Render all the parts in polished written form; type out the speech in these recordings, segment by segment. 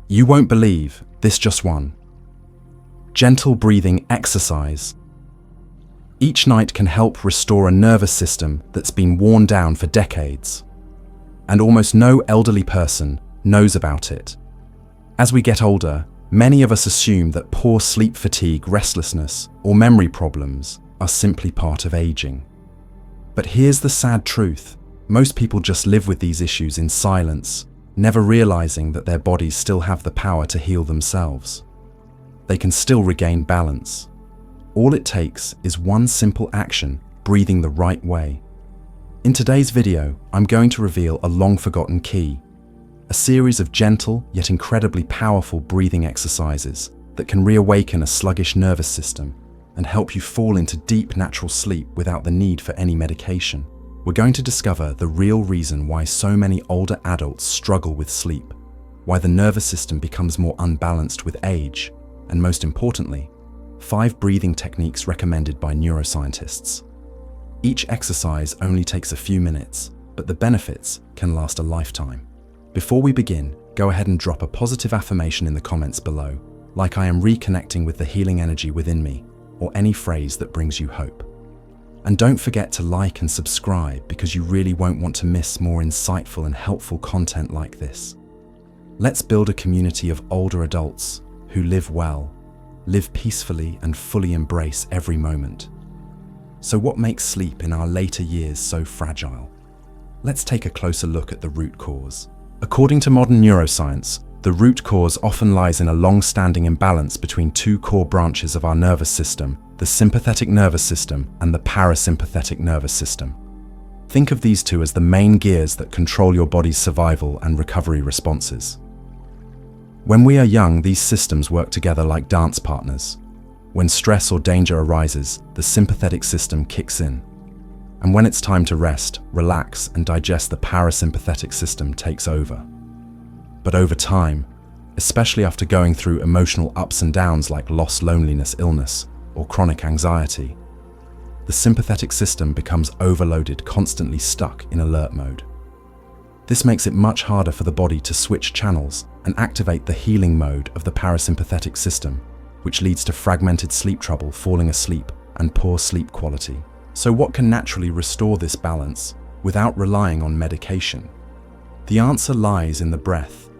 You won't believe this just one. Gentle breathing exercise. Each night can help restore a nervous system that's been worn down for decades. And almost no elderly person knows about it. As we get older, many of us assume that poor sleep fatigue, restlessness, or memory problems are simply part of aging. But here's the sad truth. Most people just live with these issues in silence, never realizing that their bodies still have the power to heal themselves. They can still regain balance. All it takes is one simple action, breathing the right way. In today's video, I'm going to reveal a long-forgotten key, a series of gentle yet incredibly powerful breathing exercises that can reawaken a sluggish nervous system and help you fall into deep natural sleep without the need for any medication. We're going to discover the real reason why so many older adults struggle with sleep, why the nervous system becomes more unbalanced with age, and most importantly, 5 breathing techniques recommended by neuroscientists. Each exercise only takes a few minutes, but the benefits can last a lifetime. Before we begin, go ahead and drop a positive affirmation in the comments below, like I am reconnecting with the healing energy within me, or any phrase that brings you hope. And don't forget to like and subscribe because you really won't want to miss more insightful and helpful content like this. Let's build a community of older adults who live well, live peacefully, and fully embrace every moment. So what makes sleep in our later years so fragile? Let's take a closer look at the root cause. According to modern neuroscience, the root cause often lies in a long-standing imbalance between 2 core branches of our nervous system, the sympathetic nervous system and the parasympathetic nervous system. Think of these two as the main gears that control your body's survival and recovery responses. When we are young, these systems work together like dance partners. When stress or danger arises, the sympathetic system kicks in. And when it's time to rest, relax, and digest, the parasympathetic system takes over. But over time, especially after going through emotional ups and downs like loss, loneliness, illness, or chronic anxiety, the sympathetic system becomes overloaded, constantly stuck in alert mode. This makes it much harder for the body to switch channels and activate the healing mode of the parasympathetic system, which leads to fragmented sleep trouble, falling asleep, and poor sleep quality. So what can naturally restore this balance without relying on medication? The answer lies in the breath,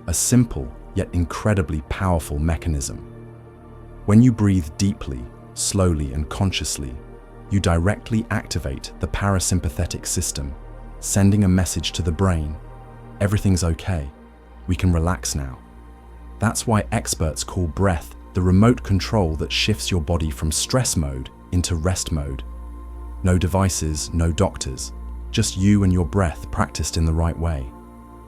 a simple yet incredibly powerful mechanism. When you breathe deeply, slowly, and consciously, you directly activate the parasympathetic system, sending a message to the brain: everything's okay, we can relax now. That's why experts call breath the remote control that shifts your body from stress mode into rest mode. No devices, no doctors, just you and your breath practiced in the right way.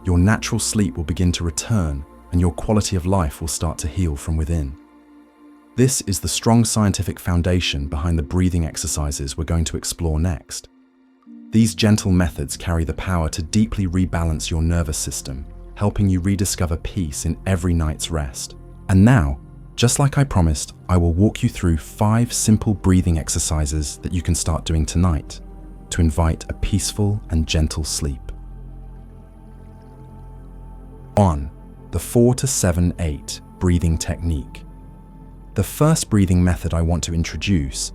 Your natural sleep will begin to return and your quality of life will start to heal from within. This is the strong scientific foundation behind the breathing exercises we're going to explore next. These gentle methods carry the power to deeply rebalance your nervous system, helping you rediscover peace in every night's rest. And now, just like I promised, I will walk you through 5 simple breathing exercises that you can start doing tonight to invite a peaceful and gentle sleep. 1. The 4-7-8 breathing technique. The first breathing method I want to introduce,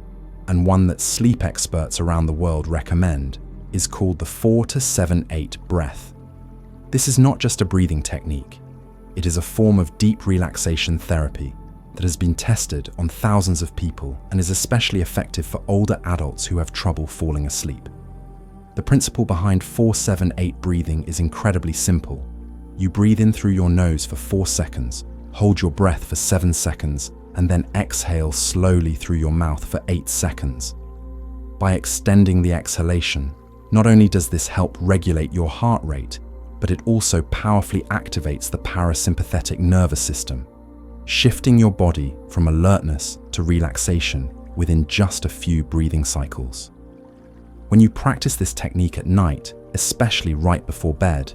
and one that sleep experts around the world recommend, is called the 4-7-8 breath. This is not just a breathing technique. It is a form of deep relaxation therapy that has been tested on thousands of people and is especially effective for older adults who have trouble falling asleep. The principle behind 4-7-8 breathing is incredibly simple. You breathe in through your nose for 4 seconds, hold your breath for 7 seconds, and then exhale slowly through your mouth for 8 seconds. By extending the exhalation, not only does this help regulate your heart rate, but it also powerfully activates the parasympathetic nervous system, shifting your body from alertness to relaxation within just a few breathing cycles. When you practice this technique at night, especially right before bed,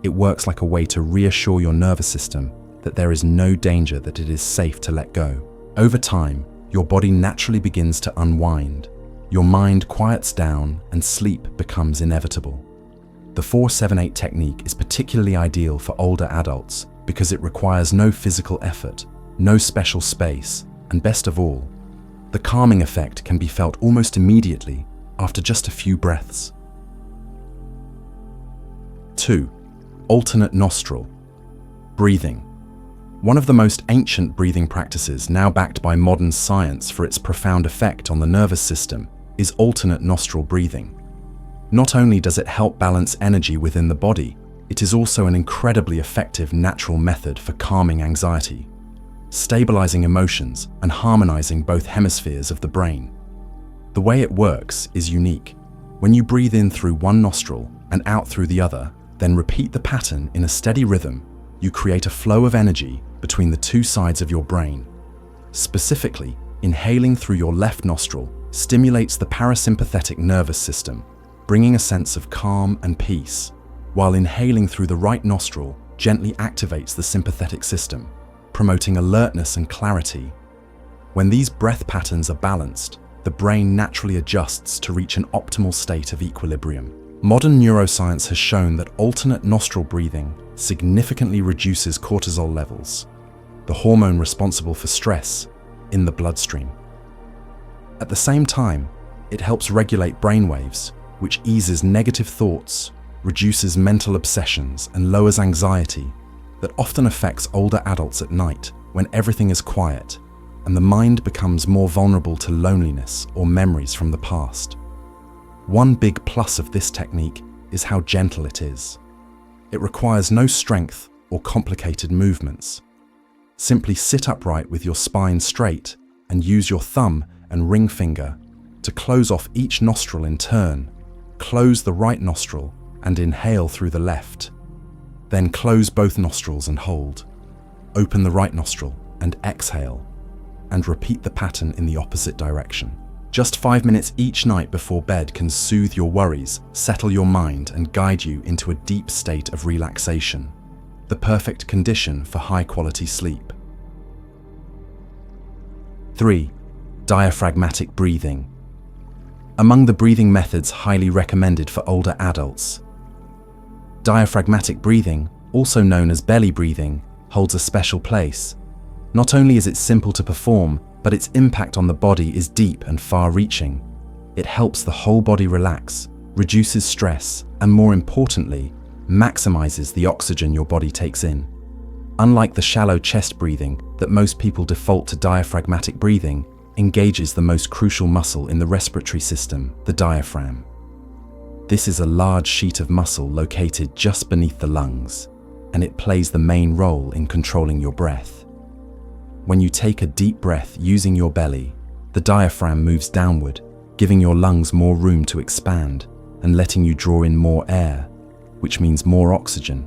it works like a way to reassure your nervous system that there is no danger, that it is safe to let go. Over time, your body naturally begins to unwind, your mind quiets down, and sleep becomes inevitable. The 4-7-8 technique is particularly ideal for older adults because it requires no physical effort, no special space, and best of all, the calming effect can be felt almost immediately after just a few breaths. 2. Alternate nostril. Breathing. One of the most ancient breathing practices, now backed by modern science for its profound effect on the nervous system, is alternate nostril breathing. Not only does it help balance energy within the body, it is also an incredibly effective natural method for calming anxiety, stabilizing emotions, and harmonizing both hemispheres of the brain. The way it works is unique. When you breathe in through one nostril and out through the other, then repeat the pattern in a steady rhythm, you create a flow of energy between the two sides of your brain. Specifically, inhaling through your left nostril stimulates the parasympathetic nervous system, bringing a sense of calm and peace, while inhaling through the right nostril gently activates the sympathetic system, promoting alertness and clarity. When these breath patterns are balanced, the brain naturally adjusts to reach an optimal state of equilibrium. Modern neuroscience has shown that alternate nostril breathing significantly reduces cortisol levels, the hormone responsible for stress, in the bloodstream. At the same time, it helps regulate brainwaves, which eases negative thoughts, reduces mental obsessions, and lowers anxiety that often affects older adults at night when everything is quiet and the mind becomes more vulnerable to loneliness or memories from the past. One big plus of this technique is how gentle it is. It requires no strength or complicated movements. Simply sit upright with your spine straight and use your thumb and ring finger to close off each nostril in turn. Close the right nostril and inhale through the left. Then close both nostrils and hold. Open the right nostril and exhale, and repeat the pattern in the opposite direction. Just 5 minutes each night before bed can soothe your worries, settle your mind, and guide you into a deep state of relaxation, the perfect condition for high-quality sleep. 3. Diaphragmatic breathing. Among the breathing methods highly recommended for older adults, diaphragmatic breathing, also known as belly breathing, holds a special place. Not only is it simple to perform, but its impact on the body is deep and far-reaching. It helps the whole body relax, reduces stress, and more importantly, maximizes the oxygen your body takes in. Unlike the shallow chest breathing that most people default to, diaphragmatic breathing engages the most crucial muscle in the respiratory system, the diaphragm. This is a large sheet of muscle located just beneath the lungs, and it plays the main role in controlling your breath. When you take a deep breath using your belly, the diaphragm moves downward, giving your lungs more room to expand and letting you draw in more air, which means more oxygen.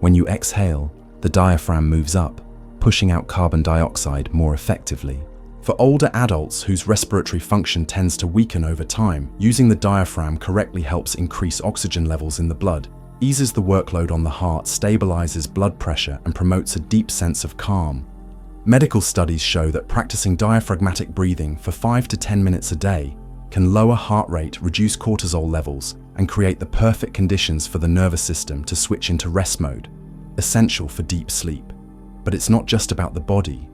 When you exhale, the diaphragm moves up, pushing out carbon dioxide more effectively. For older adults whose respiratory function tends to weaken over time, using the diaphragm correctly helps increase oxygen levels in the blood, eases the workload on the heart, stabilizes blood pressure, and promotes a deep sense of calm. Medical studies show that practicing diaphragmatic breathing for 5 to 10 minutes a day can lower heart rate, reduce cortisol levels, and create the perfect conditions for the nervous system to switch into rest mode, essential for deep sleep. But it's not just about the body.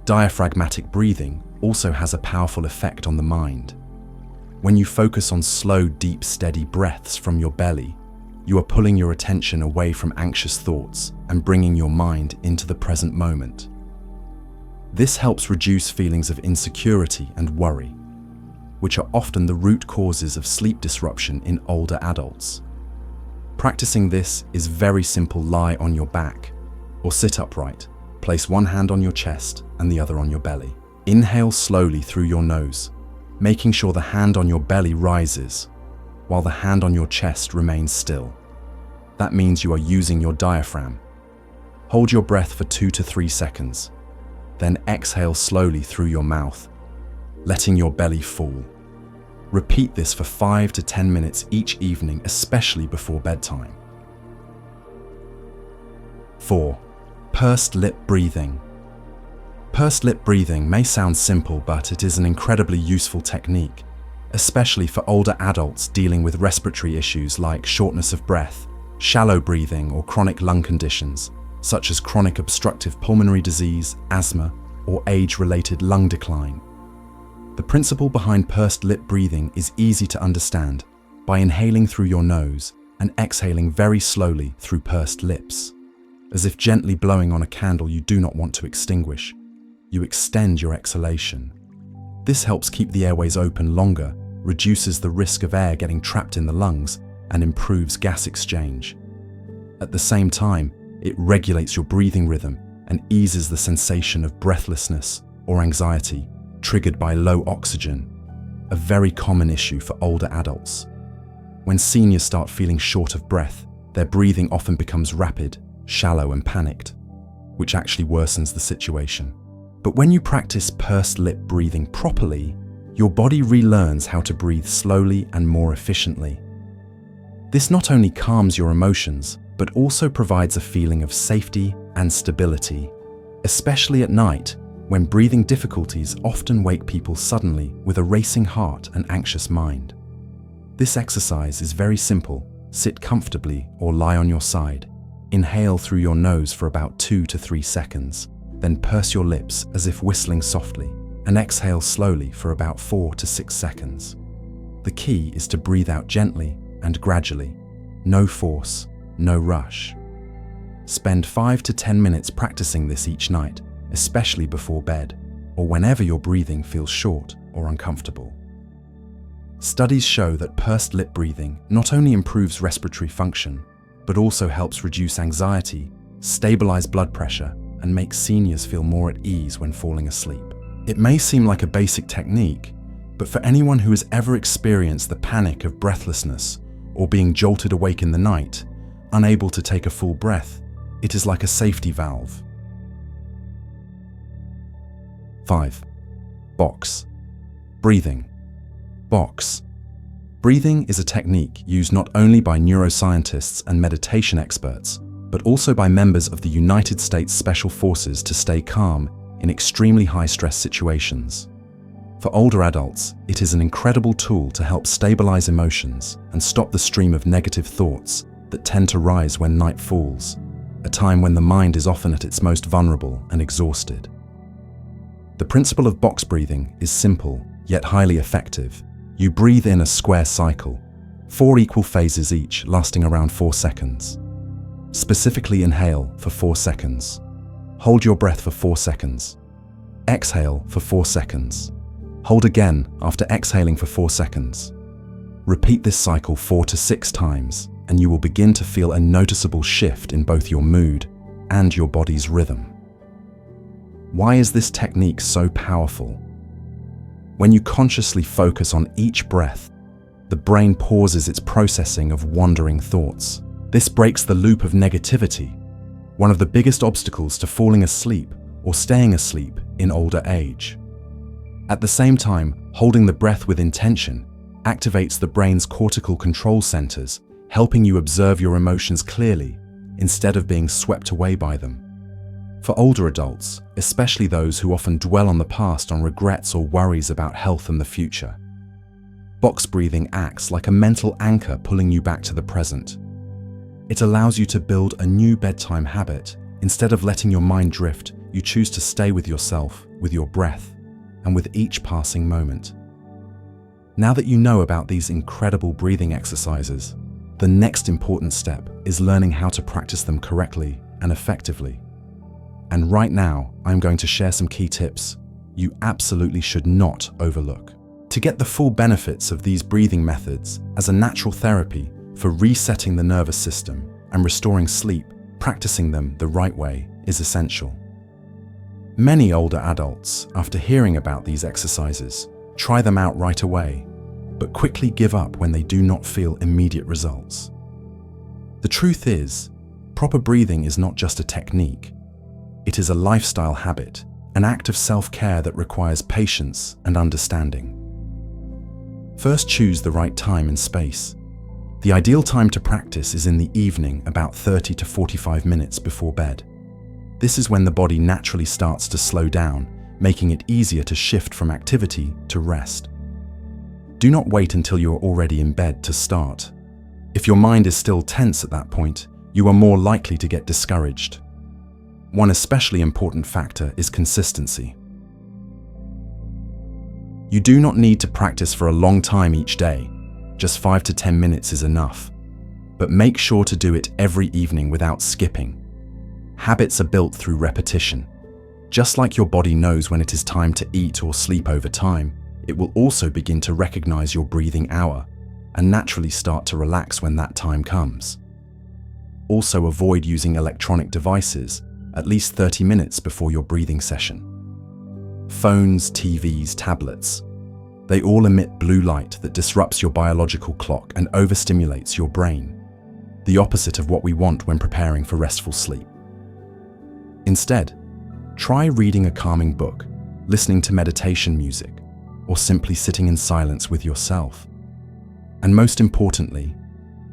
Diaphragmatic breathing also has a powerful effect on the mind. When you focus on slow, deep, steady breaths from your belly, you are pulling your attention away from anxious thoughts and bringing your mind into the present moment. This helps reduce feelings of insecurity and worry, which are often the root causes of sleep disruption in older adults. Practicing this is very simple. Lie on your back or sit upright. Place one hand on your chest and the other on your belly. Inhale slowly through your nose, making sure the hand on your belly rises while the hand on your chest remains still. That means you are using your diaphragm. Hold your breath for 2 to 3 seconds. Then exhale slowly through your mouth, letting your belly fall. Repeat this for 5 to 10 minutes each evening, especially before bedtime. 4. Pursed lip breathing. Pursed lip breathing may sound simple, but it is an incredibly useful technique, especially for older adults dealing with respiratory issues like shortness of breath, shallow breathing, or chronic lung conditions. such as chronic obstructive pulmonary disease, asthma, or age-related lung decline. The principle behind pursed lip breathing is easy to understand by inhaling through your nose and exhaling very slowly through pursed lips. As if gently blowing on a candle you do not want to extinguish, you extend your exhalation. This helps keep the airways open longer, reduces the risk of air getting trapped in the lungs, and improves gas exchange. At the same time, it regulates your breathing rhythm and eases the sensation of breathlessness or anxiety triggered by low oxygen, a very common issue for older adults. When seniors start feeling short of breath, their breathing often becomes rapid, shallow, and panicked, which actually worsens the situation. But when you practice pursed lip breathing properly, your body relearns how to breathe slowly and more efficiently. This not only calms your emotions, but also provides a feeling of safety and stability, especially at night when breathing difficulties often wake people suddenly with a racing heart and anxious mind. This exercise is very simple. Sit comfortably or lie on your side. Inhale through your nose for about 2 to 3 seconds, then purse your lips as if whistling softly, and exhale slowly for about 4 to 6 seconds. The key is to breathe out gently and gradually. No force, no rush. Spend 5 to 10 minutes practicing this each night, especially before bed, or whenever your breathing feels short or uncomfortable. Studies show that pursed lip breathing not only improves respiratory function, but also helps reduce anxiety, stabilize blood pressure, and make seniors feel more at ease when falling asleep. It may seem like a basic technique, but for anyone who has ever experienced the panic of breathlessness or being jolted awake in the night, unable to take a full breath, it is like a safety valve. 5. Box. Breathing. Box. Breathing is a technique used not only by neuroscientists and meditation experts, but also by members of the United States Special Forces to stay calm in extremely high-stress situations. For older adults, it is an incredible tool to help stabilize emotions and stop the stream of negative thoughts that tend to rise when night falls, a time when the mind is often at its most vulnerable and exhausted. The principle of box breathing is simple, yet highly effective. You breathe in a square cycle, 4 equal phases each lasting around 4 seconds. Specifically inhale for 4 seconds. Hold your breath for 4 seconds. Exhale for 4 seconds. Hold again after exhaling for 4 seconds. Repeat this cycle 4 to 6 times, and you will begin to feel a noticeable shift in both your mood and your body's rhythm. Why is this technique so powerful? When you consciously focus on each breath, the brain pauses its processing of wandering thoughts. This breaks the loop of negativity, one of the biggest obstacles to falling asleep or staying asleep in older age. At the same time, holding the breath with intention activates the brain's cortical control centers, helping you observe your emotions clearly instead of being swept away by them. For older adults, especially those who often dwell on the past on regrets or worries about health and the future, box breathing acts like a mental anchor pulling you back to the present. It allows you to build a new bedtime habit. Instead of letting your mind drift, you choose to stay with yourself, with your breath, and with each passing moment. Now that you know about these incredible breathing exercises, the next important step is learning how to practice them correctly and effectively. And right now, I'm going to share some key tips you absolutely should not overlook. To get the full benefits of these breathing methods as a natural therapy for resetting the nervous system and restoring sleep, practicing them the right way is essential. Many older adults, after hearing about these exercises, try them out right away, but quickly give up when they do not feel immediate results. The truth is, proper breathing is not just a technique. It is a lifestyle habit, an act of self-care that requires patience and understanding. First, choose the right time and space. The ideal time to practice is in the evening, about 30 to 45 minutes before bed. This is when the body naturally starts to slow down, making it easier to shift from activity to rest. Do not wait until you are already in bed to start. If your mind is still tense at that point, you are more likely to get discouraged. One especially important factor is consistency. You do not need to practice for a long time each day. Just 5 to 10 minutes is enough. But make sure to do it every evening without skipping. Habits are built through repetition. Just like your body knows when it is time to eat or sleep over time, it will also begin to recognize your breathing hour and naturally start to relax when that time comes. Also, avoid using electronic devices at least 30 minutes before your breathing session. Phones, TVs, tablets, they all emit blue light that disrupts your biological clock and overstimulates your brain, the opposite of what we want when preparing for restful sleep. Instead, try reading a calming book, listening to meditation music, or simply sitting in silence with yourself. And most importantly,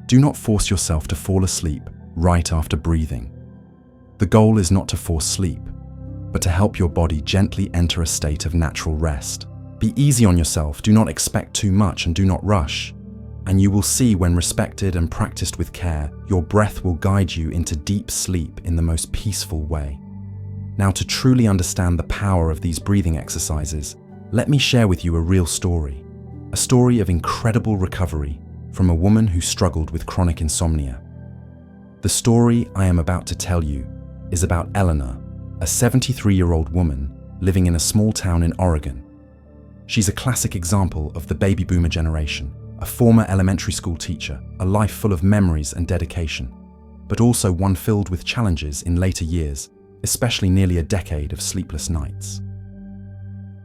do not force yourself to fall asleep right after breathing. The goal is not to force sleep, but to help your body gently enter a state of natural rest. Be easy on yourself, do not expect too much and do not rush. And you will see, when respected and practiced with care, your breath will guide you into deep sleep in the most peaceful way. Now, to truly understand the power of these breathing exercises, let me share with you a real story. A story of incredible recovery from a woman who struggled with chronic insomnia. The story I am about to tell you is about Eleanor, a 73-year-old woman living in a small town in Oregon. She's a classic example of the baby boomer generation, a former elementary school teacher, a life full of memories and dedication, but also one filled with challenges in later years, especially nearly a decade of sleepless nights.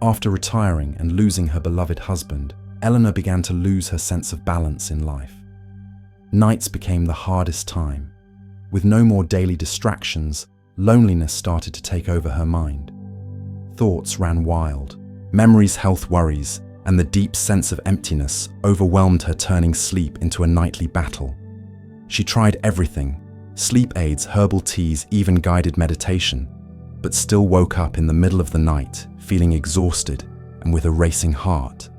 After retiring and losing her beloved husband, Eleanor began to lose her sense of balance in life. Nights became the hardest time. With no more daily distractions, loneliness started to take over her mind. Thoughts ran wild. Memories, health worries, and the deep sense of emptiness overwhelmed her, turning sleep into a nightly battle. She tried everything: sleep aids, herbal teas, even guided meditation, but still woke up in the middle of the night, feeling exhausted and with a racing heart.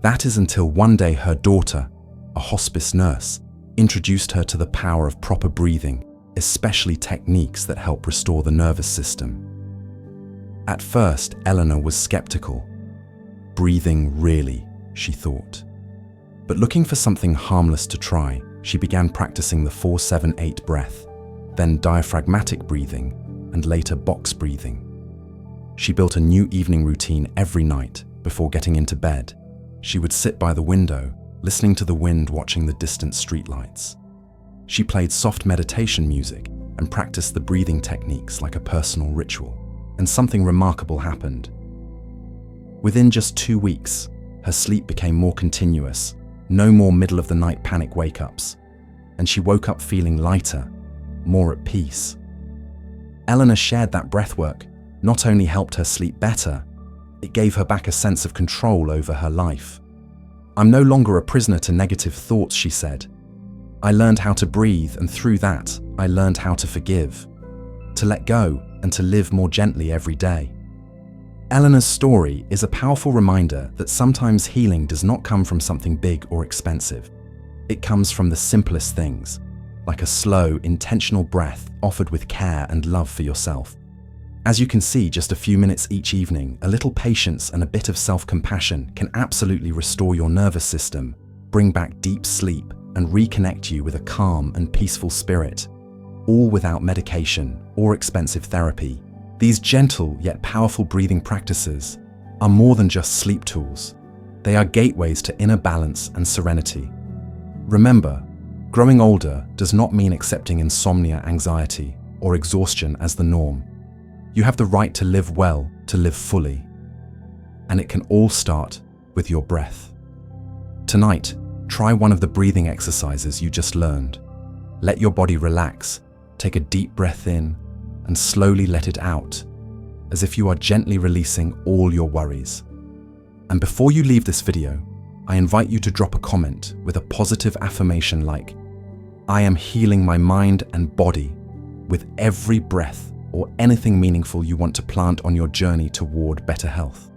That is until one day her daughter, a hospice nurse, introduced her to the power of proper breathing, especially techniques that help restore the nervous system. At first, Eleanor was skeptical. Breathing, really, she thought. But looking for something harmless to try, she began practicing the 4-7-8 breath, then diaphragmatic breathing, and later box breathing. She built a new evening routine every night before getting into bed. She would sit by the window, listening to the wind, watching the distant streetlights. She played soft meditation music and practiced the breathing techniques like a personal ritual. And something remarkable happened. Within just 2 weeks, her sleep became more continuous, no more middle-of-the-night panic wake-ups, and she woke up feeling lighter, more at peace. Eleanor shared that breathwork not only helped her sleep better, it gave her back a sense of control over her life. "I'm no longer a prisoner to negative thoughts," she said. "I learned how to breathe, and through that, I learned how to forgive, to let go, and to live more gently every day." Eleanor's story is a powerful reminder that sometimes healing does not come from something big or expensive. It comes from the simplest things, like a slow, intentional breath offered with care and love for yourself. As you can see, just a few minutes each evening, a little patience and a bit of self-compassion can absolutely restore your nervous system, bring back deep sleep, and reconnect you with a calm and peaceful spirit, all without medication or expensive therapy. These gentle yet powerful breathing practices are more than just sleep tools. They are gateways to inner balance and serenity. Remember, growing older does not mean accepting insomnia, anxiety, or exhaustion as the norm. You have the right to live well, to live fully. And it can all start with your breath. Tonight, try one of the breathing exercises you just learned. Let your body relax. Take a deep breath in and slowly let it out, as if you are gently releasing all your worries. And before you leave this video, I invite you to drop a comment with a positive affirmation like, "I am healing my mind and body with every breath," or anything meaningful you want to plant on your journey toward better health.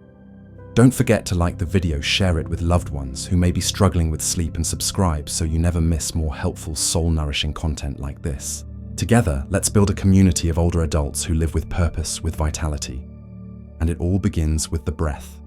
Don't forget to like the video, share it with loved ones who may be struggling with sleep, and subscribe so you never miss more helpful, soul-nourishing content like this. Together, let's build a community of older adults who live with purpose, with vitality. And it all begins with the breath.